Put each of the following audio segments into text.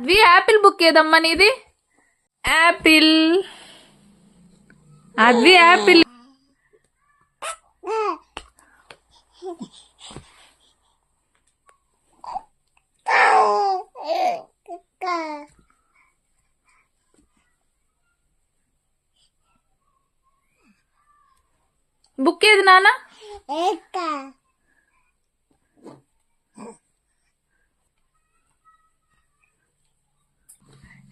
Advi Apple book ఏదమ్మా నీది? Apple. Advi Apple. Book ఏది నాన్న?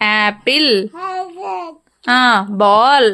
యాపిల్. బాల్.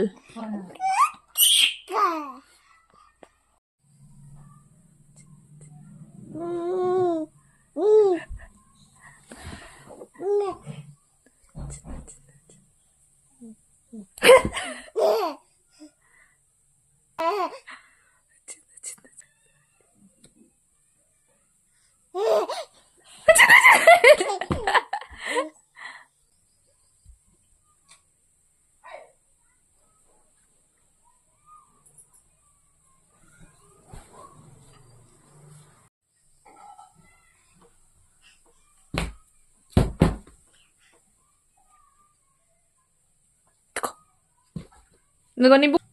ఇదిగో నీ book.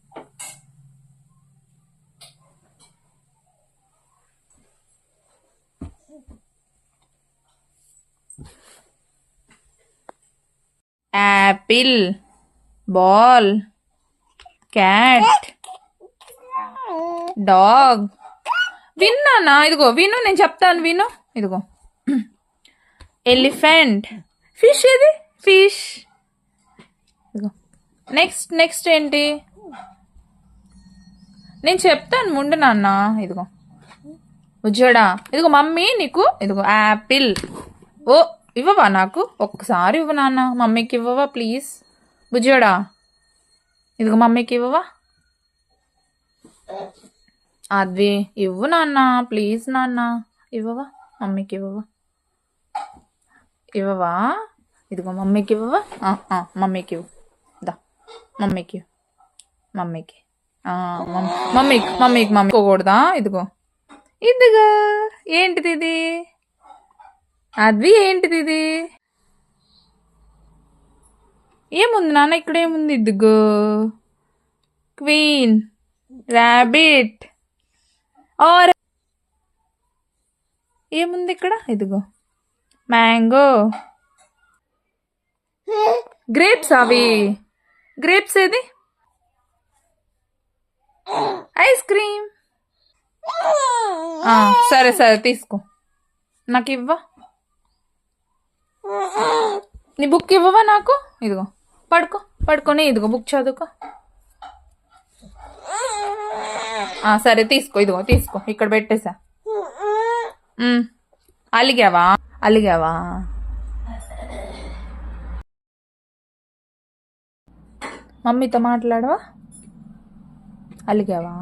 Apple, ball, cat, dog. విన్నానా? ఇదిగో విను, నేను చెప్తాను విను. ఇదిగో ఎలిఫెంట్. ఫిష్ ఏది? ఫిష్. ఇదిగో నెక్స్ట్ నెక్స్ట్ ఏంటి నేను చెప్తాను ముందు నాన్న. ఇదిగో ఉజ్జోడా. ఇదిగో మమ్మీ నీకు ఇదిగో యాపిల్. ఓ ఇవ్వవా నాకు? ఒక్కసారి ఇవ్వ నాన్న. మమ్మీకి ఇవ్వవా ప్లీజ్? బుజ్జోడా ఇదిగో మమ్మీకి ఇవ్వవా? అద్వి ఇవ్వు నాన్న ప్లీజ్ నాన్న. ఇవ్వవా? మమ్మీకి ఇవ్వవా? ఇవ్వవా? ఇదిగో మమ్మీకి ఇవ్వవా? మమ్మీకి ఇవ్వు. దా మమ్మీకి మమ్మీకి మమ్మీకి మమ్మీకి మమ్మీకోకూడదా? ఇదిగో ఇదిగో. ఏంటిది ఇది? అద్వి ఏంటిది ఇది? ఏముంది నాన్న ఇక్కడ? ఏముంది? ఇదిగో క్వీన్, ర్యాబిట్. ఆర్ ఏముంది ఇక్కడ? ఇదిగో మ్యాంగో. గ్రేప్స్. అవి గ్రేప్స్ ఏది? Ice cream. సరే సరే తీసుకో. నాకు ఇవ్వ. నీ బుక్ ఇవ్వవా నాకు? ఇదిగో పడుకో పడుకొని ఇదిగో బుక్ చదువుకో. సరే తీసుకో. ఇదిగో తీసుకో. ఇక్కడ పెట్టేసా. అలిగావా? అలిగావా? మమ్మీతో మాట్లాడవా? అలిగావా?